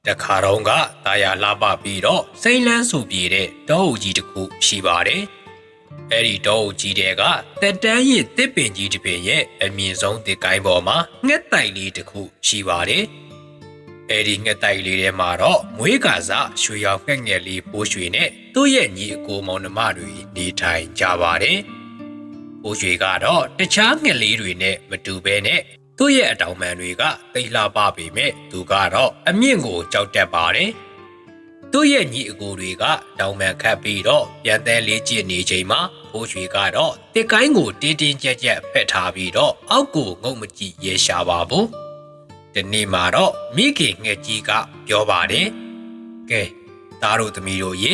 တခါတော့ကတာယာလှပပြီးတော့စိမ့်လန်းဆူပြေတဲ့တောအုပ်ကြီးတစ်ခုရှိပါတယ်။အဲ့ဒီတောအုပ်ကြီးတဲ့ကတက်တန်းရင်တစ်ပင်ကြီးတစ်ပင်ရဲ့အမြင့်ဆုံးတစ်ကိုင်းပေါ်မှာငှက်တိုင်လေးတစ်ခုရှိပါတယ်။အဲ့ဒီငှက်တိုင်လေးထဲမှာတော့မွေးကာစားရွှေရောင်ငှက်ငယ်လေးပိုးရွှေနဲ့သူ့ရဲ့ညီအကိုမောင်နှမတွေနေထိုင်ကြပါတယ်။ပိုးရွှေကတော့တခြားငှက်လေးတွေနဲ့မတူဘဲနဲ့သူ့ရဲ့အတောင်ပံတွေကတိတ်လှပပေမဲ့သူကတော့အမြင့်ကိုကြောက်တတ်ပါတယ်။သူ့ရဲ့ညီအကိုတွေကတောင်ပံခတ်ပြီးတော့ပြန်တဲလေးကျစ်နေချိန်မှာဖိုးရွှေကတော့တစ်ကိုင်းကိုတင်းတင်းကြပ်ကြပ်ဖက်ထားပြီးတော့အောက်ကိုငုံမကြည့်ရဲရှာပါဘူး။ဒီနေ့မှာတော့မိခင်ငှက်ကြီးကပြောပါတယ်။ကဲသားတို့သမီးတို့ရေ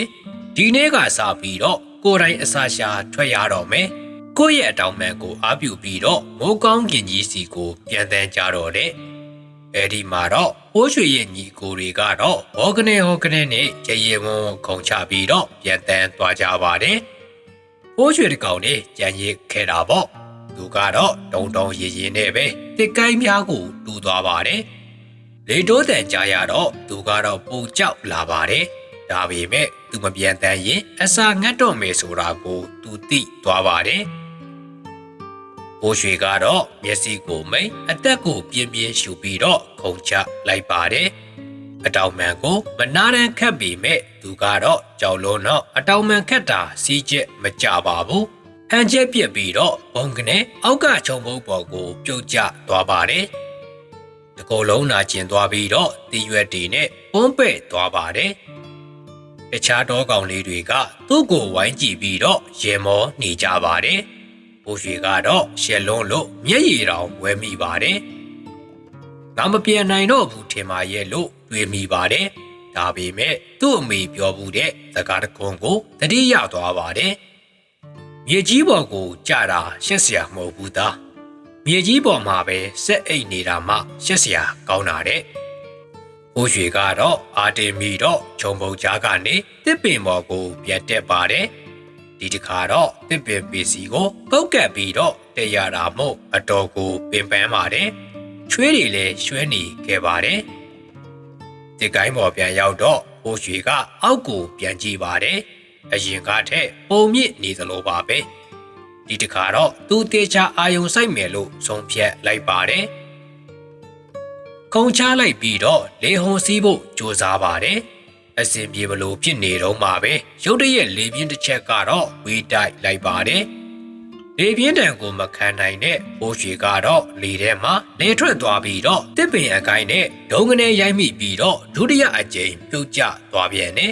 ဒီနေ့ကစပြီးတော့ကိုယ်တိုင်အစာရှာထွက်ရတော့မယ်။ကိုယ့်ရဲ့အတောင်ပံကိုအားပြုပြီးတော့မိုးကောင်းကင်ကြီးစီကိုပြန်တန်းကြတော့တဲ့အဲဒီမှာတော့ဟိုးရွှေရဲ့ညီကိုတွေကတော့ဟောကနေနဲ့ရေရေဝုံခုံချပြီးတော့ပြန်တန်းသွားကြပါတယ်ဟိုးရွှေတကောင်နဲ့ကြံရစ်ခဲ့တာပေါ့သူကတော့တုံရေနဲ့ပဲတစ်ကိုင်းများကိုတူသွားပါတယ်လေတိုးတန်ကြရတော့သူကတော့ပူကြောက်လာပါတယ်ဒါပေမဲ့သူမပြန်တန်းရင်အစာငတ်တော့မယ်ဆိုတာကိုသူသိသွားပါတယ်ဘိုးရွှေကတော့မျက်စိကိုမိတ်အသက်ကိုပြင်းရှူပြီးတော့ခုန်ချလိုက်ပါတယ်အတောင်ပံကိုမနာတမ်းခတ်ပြီးမဲ့သူကတော့ကြောက်လုံးတော့အတောင်ပံခတ်တာစီးချက်မကြပါဘူးဟန်ချက်ပြက်ပြီးတော့ဘုံကနေအောက်ကခြုံဘုံပေါ်ကိုပြုတ်ကျသွားပါတယ်တကောလုံးနာကျင်သွားပြီးတော့တီးရွက်တွေနဲ့ပုံးပဲ့သွားပါတယ်တခြားတောကောင်လေးတွေကသူ့ကိုဝိုင်းကြည့်ပြီးတော့ရေမောနေကြပါတယ်ဘိုးရွှေကတော့ရှက်လုံးလို့မျက်ရည်တောင်ဝဲမိပါတယ်။ငါမပြန်နိုင်တော့ဘူးထင်ပါရဲ့လို့တွေးမိပါတယ်။ဒါပေမဲ့သူ့အမေပြောဘူးတဲ့စကားတကွန်ကိုတတိယသွားပါတယ်။မြေကြီးပေါ်ကိုကြတာရှက်စရာမဟုတ်ဘူးသား။မြေကြီးပေါ်မှာပဲစက်အိတ်နေတာမှရှက်စရာကောင်းတာတဲ့။ဘိုးရွှေကတော့အာတင်မီတော့ခြုံပုံကြားကနေတစ်ပင်ပေါ်ကိုပြန်တက်ပါတယ်။ဒီတခါတော့တစ်ပင်ပစ္စည်းကိုပုတ်ကပ်ပြီးတော့တက်ရတာမို့အတော်ကိုပင်ပန်းပါတယ်ချွေးတွေလည်းရွှဲနေခဲ့ပါတယ်ဒီကိုင်းပေါ်ပြန်ရောက်တော့ဘိုးရွှေကအောက်ကိုပြန်ကြည့်ပါတယ်အရင်ကထက်ပုံမြင့်နေသလိုပါပဲဒီတခါတော့သူတေချာအာယုံစိုက်မယ်လို့ဆုံးဖြတ်လိုက်ပါတယ်ခုံချလိုက်ပြီးတော့လေဟုံစီးဖို့ကြိုးစားပါတယ်အစင်ပြေမလို့ဖြစ်နေတော့မှာပဲရုတ်တရက်လေပြင်းတစ်ချက်ကတော့ဝေးတိုက်လိုက်ပါတယ်လေပြင်းတံကိုမခံနိုင်တဲ့ဘိုးရွှေကတော့လေထဲမှာလေထွက်သွားပြီးတော့တစ်ပင်အကိုင်းနဲ့ဒုံကနေရိုက်မိပြီးတော့ဒုတိယအကြိမ်ပြုတ်ကျသွားပြန်တယ်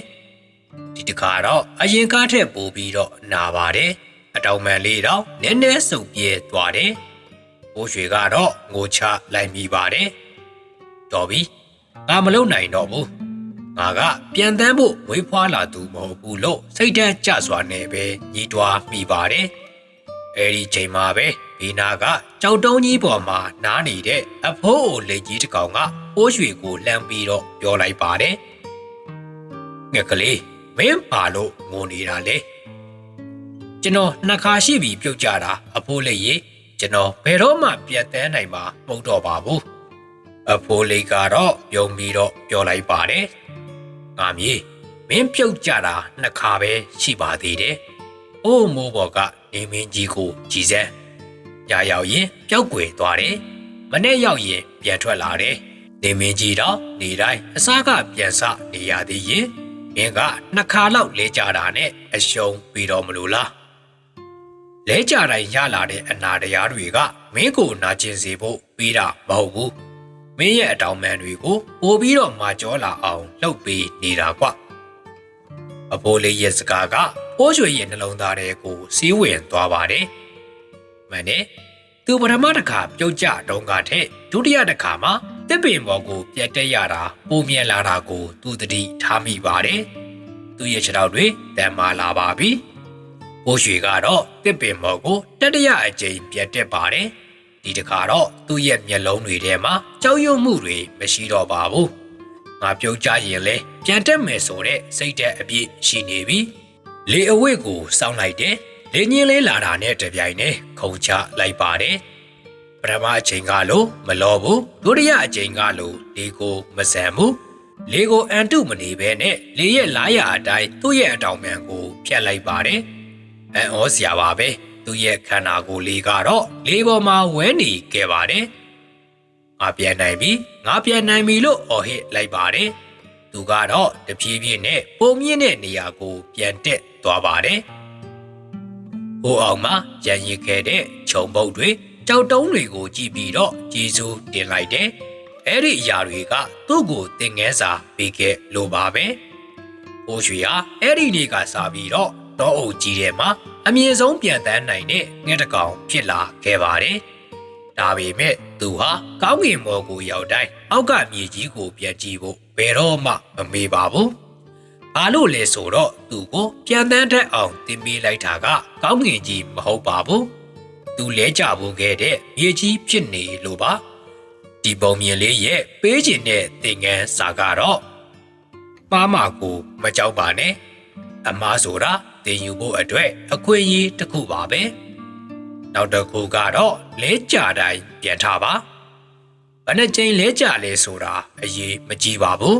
ဒီတခါတော့အရင်ကားထက်ပိုပြီးတော့နာပါတယ်အတောင်ပံလေးတော့နည်းနည်းစုပ်ပြဲသွားတယ်ဘိုးရွှေကတော့ငိုချလိုက်မိပါတယ်တော်ပြီငါမလုံနိုင်တော့ဘူးငါကပြန်တန်းဖို့ဝေးဖွာလာသူမဟုတ်ဘူးလို့စိတ်ဓာတ်ကျစွာနဲ့ပဲညီးတွားမိပါတယ်အဲဒီချိန်မှာပဲဒီနာကကြောက်တုံးကြီးပေါ်မှာနားနေတဲ့အဖိုးအိုလက်ကြီးတစ်ကောင်ကပိုးရွှေကိုလှမ်းပြီးတော့ပြောလိုက်ပါတယ်ငှက်ကလေးမင်းပါလို့ငိုနေတာလေကျွန်တော်နှစ်ခါရှိပြီပြုတ်ကြတာအဖိုးလေးရေကျွန်တော်ဘယ်တော့မှပြန်တန်းနိုင်မှာမဟုတ်တော့ပါဘူးအဖိုးလေးကတော့ပြုံးပြီးတော့ပြောလိုက်ပါတယ်ငါမြေမင်းပြုတ်ကြတာနှစ်ခါပဲရှိပါသေးတယ်။အိုးမိုးဘော်ကနေမင်းကြီးကိုကြည်စမ်း။ညရောက်ရင်ပျောက်ကွယ်သွားတယ်။မနေ့ရောက်ရင်ပြန်ထွက်လာတယ်။နေမင်းကြီးတော့နေတိုင်းအစားကပြန်စနေရသေးရင်မင်းကနှစ်ခါလောက်လဲကြတာနဲ့အရှုံးပြီးတော့မလို့လား။လဲကြတိုင်းရလာတဲ့အနာတရားတွေကမင်းကိုနာကျင်စေဖို့ပြီးတာမဟုတ်ဘူး။မင်းရဲ့အတောင်ပံတွေကိုပို့ပြီးတော့မာကြောလာအောင်လှုပ်ပေးနေတာကွအဖိုးလေးရဲ့စကားကဖိုးရွှေရဲ့နှလုံးသားထဲကိုစီးဝင်သွားပါတယ်မှန်တယ်သူပထမတစ်ခါပြုတ်ကျတုံးကထက်ဒုတိယတစ်ခါမှာတစ်ပင်ပေါ်ကိုပြတ်တက်ရတာပုံမြင်လာတာကိုသူတတိထားမိပါတယ်သူရဲ့ခြေထောက်တွေတန်မာလာပါပြီဖိုးရွှေကတော့တစ်ပင်ပေါ်ကိုတတိယအကြိမ်ပြတ်တက်ပါတယ်ဒီတခါတော့သူ့ရဲ့မျက်လုံးတွေထဲမှာကြောက်ရွံ့မှုတွေမရှိတော့ပါဘူးငါပြုတ်ကြရင်လဲပြန်တက်မယ်ဆိုတဲ့စိတ်ဓာတ်အပြည့်ရှိနေပြီလေအဝိတ်ကိုစောင်းလိုက်တယ်လေညင်းလေးလာတာနဲ့တပြိုင်နက်ခုံချလိုက်ပါတယ်ပထမအချိန်ကလို့မလောဘူးဒုတိယအချိန်ကလို့ဒီကိုမဆန်ဘူး လေကိုအန်တုမနေဘဲနဲ့လေရဲ့လားရာအတိုင်းသူ့ရဲ့အတောင်ပံကိုဖျက်လိုက်ပါတယ်။အံ့ဩစရာပါပဲ။သူ့ရဲ့ခန္ဓာကိုယ်လေးကတော့လေပေါ်မှာဝဲနေခဲ့ပါတယ်။ငါပြန်နိုင်ပြီလို့အော်ဟစ်လိုက်ပါတယ်။သူကတော့တဖြည်းဖြည်းနဲ့ပုံမြင့်တဲ့နေရာကိုပြန်တက်သွားပါတယ်။ဟိုအောင်မှာရန်ရစ်ခဲ့တဲ့ခြုံပုတ်တွေကြောက်တုံးတွေကိုကြည့်ပြီးတော့ကျေးဇူးတင်လိုက်တယ်။အဲ့ဒီအရာတွေကသူ့ကိုသင်ငန်းစာပေးခဲ့လို့ပါပဲ။ပိုးရွှေဟာအဲ့ဒီနေ့ကစပြီးတော့တောအုပ်ကြီးထဲမှာအမြင့်ဆုံးပြန်တန်းနိုင်တဲ့ငှက်တစ်ကောင်ဖြစ်လာခဲ့ပါတယ်။ဒါပေမဲ့သူဟာကောင်းကင်ဘော်ကိုရောက်တိုင်းအောက်ကမြေကြီးကိုပြန်ကြည့်ဖို့ဘယ်တော့မှမမေ့ပါဘူး။ဘာလို့လဲဆိုတော့သူကိုပြန်တန်းတတ်အောင်တင်ပေးလိုက်တာကကောင်းကင်ကြီးမဟုတ်ပါဘူး။သူလဲကြဖို့ခဲ့တဲ့မြေကြီးဖြစ်နေလို့ပါ။ဒီပုံမြင်လေးရဲ့ပေးချင်တဲ့သင်ငန်းစာကတော့ပါမကိုမကြောက်ပါနဲ့အမားဆိုတာသင်ယူဖို့အတွက်အခွင့်အရေးတစ်ခုပါပဲနောက်တစ်ခုကတော့လဲကြတိုင်းပြန်ထားပါဘယ်နှကြိမ်လဲကြလဲဆိုတာအရေးမကြီးပါဘူး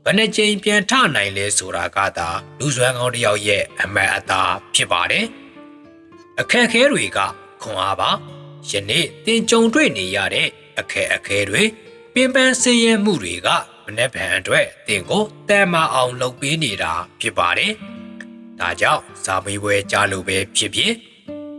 ဘယ်နှကြိမ်ပြန်ထနိုင်လဲဆိုတာကသာလူစွမ်းကောင်းတစ်ယောက်ရဲ့အမှန်အသားဖြစ်ပါတယ်အခက်အခဲတွေကခွန်အားပါယနေ့သင်ကြုံတွေ့နေရတဲ့အခက်အခဲတွေပင်ပန်းဆင်းရဲမှုတွေကမနှက်ဖန်အတွက်သင်ကိုတန်မာအောင်လုပ်ပေးနေတာဖြစ်ပါတယ်။ဒါကြောင့်စာမေးပွဲကြားလို့ပဲဖြစ်ဖြစ်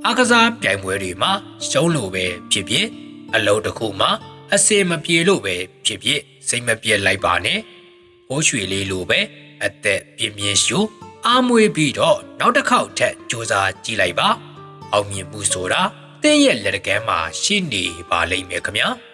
အကစားပြိုင်ပွဲတွေမှာရှုံးလို့ပဲဖြစ်ဖြစ်အလုံးတစ်ခုမှာအစင်မပြေလို့ပဲဖြစ်ဖြစ်စိတ်မပြတ်လိုက်ပါနဲ့။ဘိုးရွှေလေးလိုပဲအသက်ပြင်းပြင်းရှူအားမွေးပြီးတော့နောက်တစ်ခေါက်ထပ်ကြိုးစားကြည့်လိုက်ပါ။အောင်မြင်မှုဆိုတာသင်ရဲ့လက်တကမ်းမှာရှိနေပါလိမ့်မယ်ခင်ဗျာ။